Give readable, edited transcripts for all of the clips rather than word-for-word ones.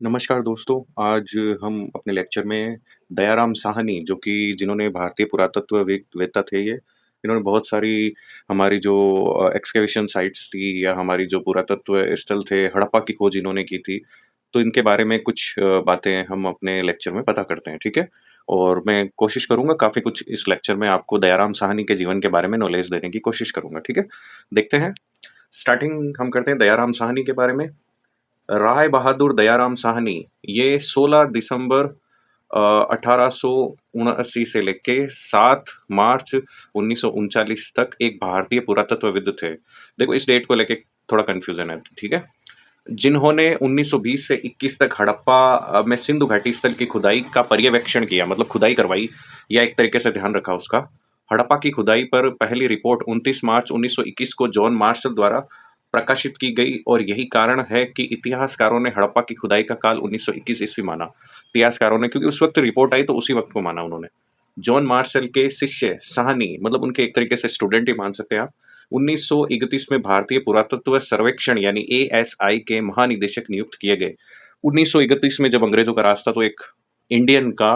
नमस्कार दोस्तों, आज हम अपने लेक्चर में दयाराम साहनी जो कि जिन्होंने भारतीय पुरातत्ववेत्ता थे ये, इन्होंने बहुत सारी हमारी जो एक्सकैवेशन साइट्स थी या हमारी जो पुरातत्व स्थल थे, हड़प्पा की खोज इन्होंने की थी। तो इनके बारे में कुछ बातें हम अपने लेक्चर में पता करते हैं, ठीक है? और मैं कोशिश करूँगा काफ़ी कुछ इस लेक्चर में आपको दयाराम साहनी के जीवन के बारे में नॉलेज देने की कोशिश करूँगा, ठीक है? देखते हैं, स्टार्टिंग हम करते हैं दयाराम साहनी के बारे में। राय बहादुर दयाराम साहनी ये 16 दिसंबर 1879 से लेके 7 मार्च 1939 तक एक भारतीय पुरातत्वविद थे। देखो इस डेट को लेके थोड़ा कंफ्यूजन है, ठीक है? जिन्होंने 1920 से 21 तक हड़प्पा में सिंधु घाटी स्थल की खुदाई का पर्यवेक्षण किया, मतलब खुदाई करवाई या एक तरीके से ध्यान रखा उसका। हड़प्पा की खुदाई पर पहली रिपोर्ट 29 मार्च 1921 को जॉन मार्शल द्वारा प्रकाशित की गई और यही कारण है कि इतिहासकारों ने हड़प्पा की खुदाई का काल 1921 ईस्वी माना। इतिहासकारों ने, क्योंकि उस वक्त रिपोर्ट आई तो उसी वक्त को माना उन्होंने। जॉन मार्शल के शिष्य साहनी, मतलब उनके एक तरीके से स्टूडेंट ही मान सकते हैं आप, 1931 में भारतीय पुरातत्व सर्वेक्षण यानी एएसआई के महानिदेशक नियुक्त किए गए। 1931 में जब अंग्रेजों का राज था तो एक इंडियन का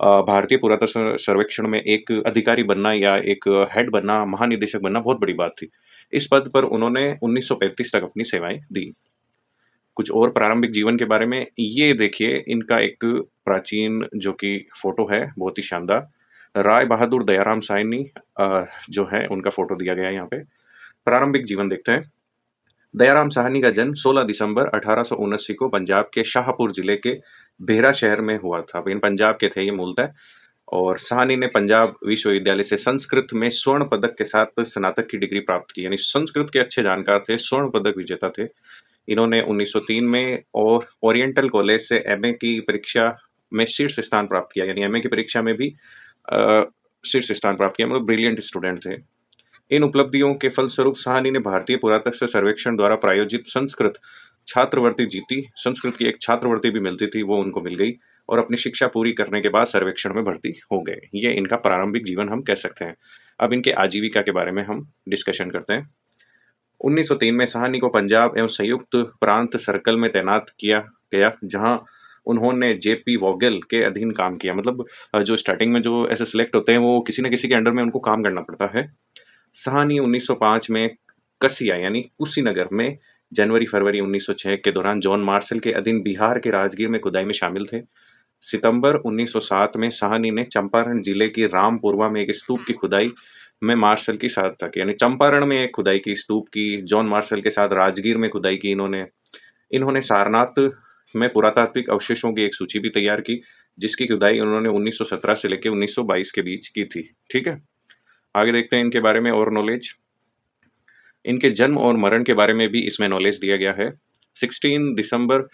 भारतीय पुरातत्व सर्वेक्षण में एक अधिकारी बनना या एक हेड बनना, महानिदेशक बनना बहुत बड़ी बात थी। इस पद पर उन्होंने 1935 तक अपनी सेवाएं दी। कुछ और प्रारंभिक जीवन के बारे में ये देखिए, इनका एक प्राचीन जो कि फोटो है, बहुत ही शानदार। राय बहादुर दयाराम साहनी जो है उनका फोटो दिया गया है यहाँ पे। प्रारंभिक जीवन देखते हैं। दयाराम साहनी का जन्म 16 दिसंबर 1879 को पंजाब के शाहपुर जिले के बेहरा शहर में हुआ था। इन पंजाब के थे ये मूलतः। और साहनी ने पंजाब विश्वविद्यालय से संस्कृत में स्वर्ण पदक के साथ स्नातक की डिग्री प्राप्त की, यानी संस्कृत के अच्छे जानकार थे, स्वर्ण पदक विजेता थे। इन्होंने 1903 में और ओरिएंटल कॉलेज से एमए की परीक्षा में शीर्ष स्थान प्राप्त किया, यानी एमए की परीक्षा में भी अ, शीर्ष स्थान प्राप्त किया, मतलब ब्रिलियंट स्टूडेंट थे। इन उपलब्धियों के फलस्वरूप साहनी ने भारतीय पुरातत्व सर्वेक्षण द्वारा प्रायोजित संस्कृत छात्रवृत्ति जीती। संस्कृत की एक छात्रवृत्ति भी मिलती थी, वो उनको मिल गई और अपनी शिक्षा पूरी करने के बाद सर्वेक्षण में भर्ती हो गए। ये इनका प्रारंभिक जीवन हम कह सकते हैं। अब इनके आजीविका के बारे में हम डिस्कशन करते हैं। 1903 में साहनी को पंजाब एवं संयुक्त प्रांत सर्कल में तैनात किया गया, जहां उन्होंने जेपी वोगेल के अधीन काम किया। मतलब जो स्टार्टिंग में जो ऐसे सिलेक्ट होते हैं वो किसी न किसी के अंडर में उनको काम करना पड़ता है। साहनी 1905 में कसिया यानी कुशीनगर में जनवरी-फरवरी 1906 के दौरान जॉन मार्शल के अधीन बिहार के राजगीर में खुदाई में शामिल थे। सितंबर 1907 में साहनी ने चंपारण जिले की रामपुरवा में एक स्तूप की खुदाई में मार्शल की सहायता की, यानी चंपारण में एक खुदाई की, स्तूप की, जॉन मार्शल के साथ राजगीर में खुदाई की इन्होंने। इन्होंने सारनाथ में पुरातात्विक अवशेषों की एक सूची भी तैयार की, जिसकी खुदाई उन्होंने 1917 से लेकर 1922 के बीच की थी। ठीक है? आगे देखते हैं इनके बारे में और नॉलेज। इनके जन्म और मरण के बारे में भी इसमें नॉलेज दिया गया है। 16 दिसंबर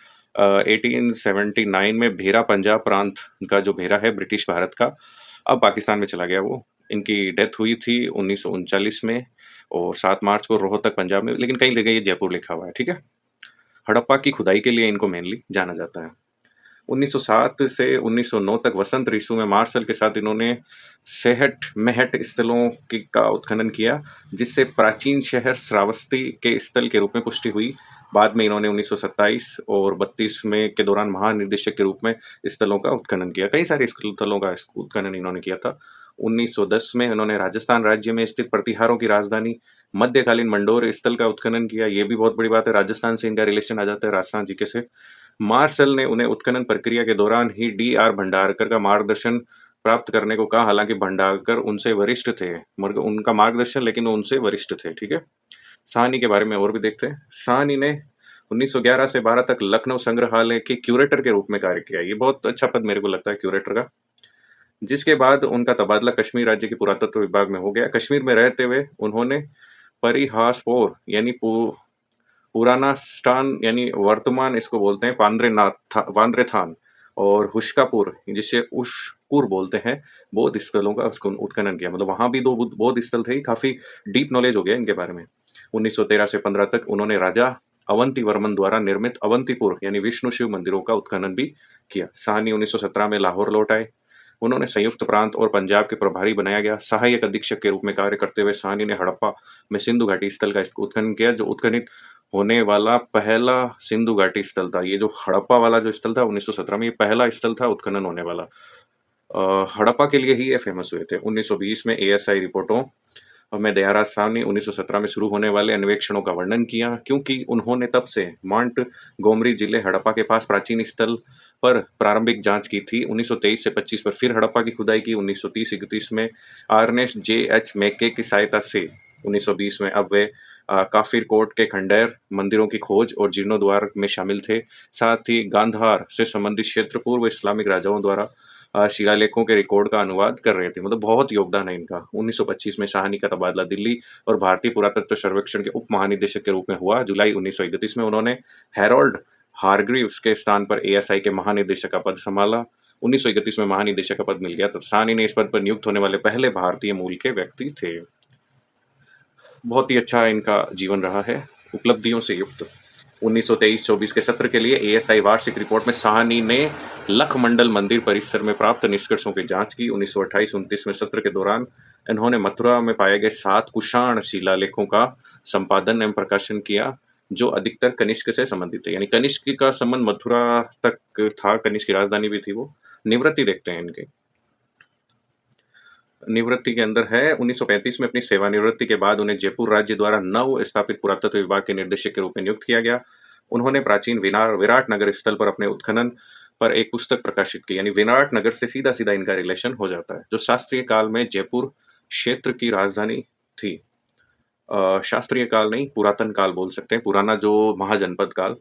1879 में भेरा पंजाब प्रांत का, जो भेरा है ब्रिटिश भारत का, अब पाकिस्तान में चला गया वो। इनकी डेथ हुई थी 1939 में और 7 मार्च को रोहतक पंजाब में, लेकिन कई जगह ये जयपुर लिखा हुआ है, ठीक है? हड़प्पा की खुदाई के लिए इनको मेनली जाना जाता है। 1907 से 1909 तक वसंत ऋतु में मार्शल के साथ इन्होंने सेहट मेहट स्थलों का उत्खनन किया, जिससे प्राचीन शहर श्रावस्ती के स्थल के रूप में पुष्टि हुई। बाद में इन्होंने 1927 और 32 में के दौरान महानिदेशक के रूप में स्थलों का उत्खनन किया। कई सारे स्थलों का उत्खनन इन्होंने किया था। 1910 में इन्होंने राजस्थान राज्य में स्थित प्रतिहारों की राजधानी मध्यकालीन मंडोर स्थल का उत्खनन किया। ये भी बहुत बड़ी बात है, राजस्थान से इनका रिलेशन आ जाता है, राजस्थान जी के से। मार्शल ने उन्हें उत्खनन प्रक्रिया के दौरान ही डी.आर. भंडारकर का मार्गदर्शन प्राप्त करने को कहा, हालांकि भंडारकर उनसे वरिष्ठ थे, मगर उनका मार्गदर्शन, लेकिन वो उनसे वरिष्ठ थे, ठीक है? साहनी के बारे में और भी देखते हैं। साहनी ने 1911 से 12 तक लखनऊ संग्रहालय के क्यूरेटर के रूप में कार्य किया। ये बहुत अच्छा पद मेरे को लगता है क्यूरेटर का। जिसके बाद उनका तबादला कश्मीर राज्य के पुरातत्व विभाग में हो गया। कश्मीर में रहते हुए उन्होंने परिहासपोर यानी पुराना स्टान यानी वर्तमान इसको बोलते हैं पांद्रेथान और हुश्कापुर, जिसे उशपुर बोलते हैं, बौद्ध स्थलों का उसको उत्खनन किया। मतलब वहां भी 2 बौद्ध स्थल थे। काफी डीप नॉलेज हो गया इनके बारे में। 1913 से 15 तक उन्होंने राजा अवंती वर्मन द्वारा निर्मित अवंतीपुर यानी विष्णु शिव मंदिरों का उत्खनन भी किया। साहनी 1917 में लाहौर लौट आए। उन्होंने संयुक्त प्रांत और पंजाब के प्रभारी बनाया गया। सहायक अधीक्षक के रूप में कार्य करते हुए साहनी ने हड़प्पा में सिंधु घाटी स्थल का उत्खनन किया। जो उत्खनित होने वाला पहला सिंधु घाटी स्थल था। ये जो हड़प्पा वाला जो स्थल था 1917 में, ये पहला स्थल था उत्खनन होने वाला। हड़प्पा के लिए ही ये फेमस हुए थे। 1920 में एएसआई रिपोर्टों में दयाराज साहब ने 1917 में शुरू होने वाले अन्वेषणों का वर्णन किया, क्योंकि उन्होंने तब से माउंट गोमरी जिले हड़प्पा के पास प्राचीन स्थल पर प्रारंभिक जांच की थी। 1923 से 25 पर फिर हड़प्पा की खुदाई की। 1930-31 में आर्नेस्ट जे एच मैके की सहायता से 1920 में अब वे काफिर कोट के खंडेर मंदिरों की खोज और जीर्णोद्वार में शामिल थे। साथ ही गांधार से संबंधित क्षेत्र पूर्व इस्लामिक राजाओं द्वारा शिलालेखों के रिकॉर्ड का अनुवाद कर रहे थे। मतलब बहुत योगदान है इनका। 1925 में साहनी का तबादला दिल्ली और भारतीय पुरातत्व सर्वेक्षण के उप महानिदेशक के रूप में हुआ। जुलाई 1931 में उन्होंने हैरोल्ड हारग्रीव्स के स्थान पर एएसआई के महानिदेशक का पद संभाला। 1931 में महानिदेशक का पद मिल गया, तो साहनी ने इस पद पर नियुक्त होने वाले पहले भारतीय मूल के व्यक्ति थे। बहुत ही अच्छा इनका जीवन रहा है, उपलब्धियों से युक्त। 1923-24 के सत्र के लिए एएसआई वार्षिक रिपोर्ट में साहनी ने लखमंडल मंदिर परिसर में प्राप्त निष्कर्षों की जांच की। 1928-29 में सत्र के दौरान इन्होंने मथुरा में पाए गए 7 कुषाण शिलालेखों का संपादन एवं प्रकाशन किया, जो अधिकतर कनिष्क से संबंधित है। यानी कनिष्क का संबंध मथुरा तक था, कनिष्क की राजधानी भी थी वो। निवृत्ति देखते हैं इनके। निवृत्ति के अंदर है 1935 में अपनी सेवानिवृत्ति के बाद उन्हें जयपुर राज्य द्वारा नव स्थापित पुरातत्व विभाग के निर्देशक के रूप में नियुक्त किया गया। उन्होंने प्राचीन विराट नगर स्थल पर अपने उत्खनन पर एक पुस्तक प्रकाशित की। यानी विराट नगर से सीधा सीधा इनका रिलेशन हो जाता है, जो शास्त्रीय काल में जयपुर क्षेत्र की राजधानी थी। शास्त्रीय काल नहीं, पुरातन काल बोल सकते हैं, पुराना जो महाजनपद काल।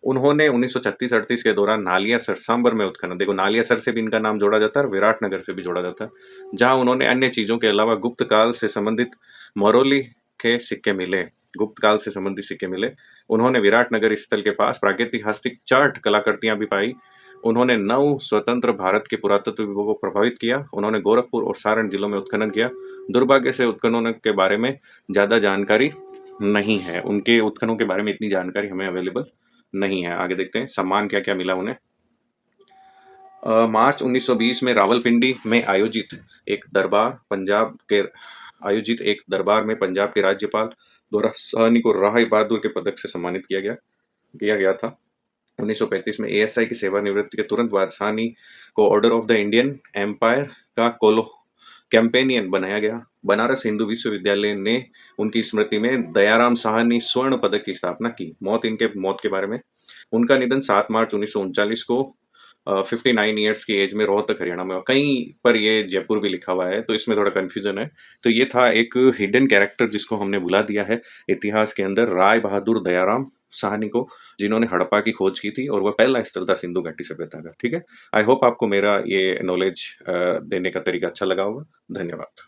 उन्होंने 1936-38 के दौरान नालियासर सांबर में उत्खनन, देखो नालियासर से भी इनका नाम जोड़ा जाता है और विराटनगर से भी जोड़ा जाता है, जहां उन्होंने अन्य चीजों के अलावा गुप्त काल से संबंधित मरोली के सिक्के मिले। गुप्त काल से संबंधित सिक्के मिले। उन्होंने विराटनगर स्थल के पास प्रागैतिहासिक चार्ट कलाकृतियां भी पाई। उन्होंने नव स्वतंत्र भारत के पुरातत्व विभाग को प्रभावित किया। उन्होंने गोरखपुर और सारण जिलों में उत्खनन किया। दुर्भाग्य से उत्खननों के बारे में ज्यादा जानकारी नहीं है, उनके उत्खननों के बारे में इतनी जानकारी हमें अवेलेबल नहीं है। आगे देखते हैं सम्मान क्या क्या मिला उन्हें। मार्च 1920 में रावलपिंडी में आयोजित एक दरबार में पंजाब के राज्यपाल द्वारा साहनी को राय बहादुर के पदक से सम्मानित किया गया था। 1935 में एएसआई की सेवानिवृत्ति के तुरंत बाद साहनी को Order of the Indian Empire का कैंपेनियन बनाया गया। बनारस हिंदू विश्वविद्यालय ने उनकी स्मृति में दयाराम साहनी स्वर्ण पदक की स्थापना की। इनके मौत के बारे में, उनका निधन 7 मार्च 1939 को 59 ईयर्स की एज में रोहतक हरियाणा में। कहीं पर ये जयपुर भी लिखा हुआ है, तो इसमें थोड़ा कंफ्यूजन है। तो ये था एक हिडन कैरेक्टर जिसको हमने बुला दिया है इतिहास के अंदर, राय बहादुर दयाराम साहनी को, जिन्होंने हड़प्पा की खोज की थी और वह पहला स्थल था सिंधु घाटी सभ्यता का। ठीक है, आई होप आपको मेरा ये नॉलेज देने का तरीका अच्छा लगा होगा। धन्यवाद।